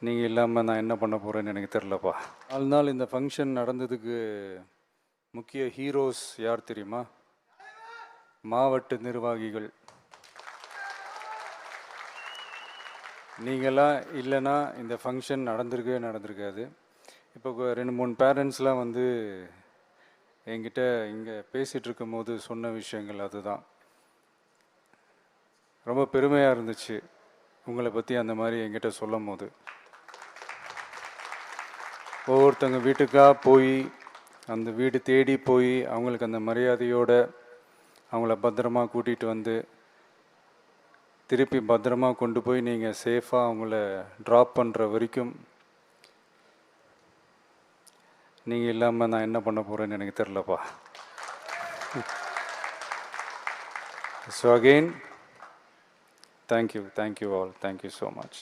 நீங்கள் இல்லாமல் நான் என்ன பண்ண போகிறேன்னு எனக்கு தெரிலப்பா. 4 நாள் இந்த ஃபங்க்ஷன் நடந்ததுக்கு முக்கிய ஹீரோஸ் யார் தெரியுமா? மாவட்ட நிர்வாகிகள். நீங்களாம் இல்லைன்னா இந்த ஃபங்க்ஷன் நடந்திருக்காது. இப்போ 2-3 பேரண்ட்ஸ்லாம் வந்து என்கிட்ட இங்கே பேசிகிட்டு இருக்கும் போது சொன்ன விஷயங்கள் அதுதான். ரொம்ப பெருமையாக இருந்துச்சு உங்களை பற்றி அந்த மாதிரி என்கிட்ட சொல்லும் போது. ஒவ்வொருத்தங்க வீட்டுக்காக போய் அந்த வீடு தேடி போய் அவங்களுக்கு அந்த மரியாதையோடு அவங்கள பத்திரமா கூட்டிகிட்டு வந்து திருப்பி பத்திரமா கொண்டு போய் நீங்கள் சேஃபாக அவங்கள ட்ராப் பண்ணுற வரைக்கும் நீங்கள் இல்லாமல் நான் என்ன பண்ண போகிறேன்னு எனக்கு தெரிலப்பா. So again thank you all, thank you so much.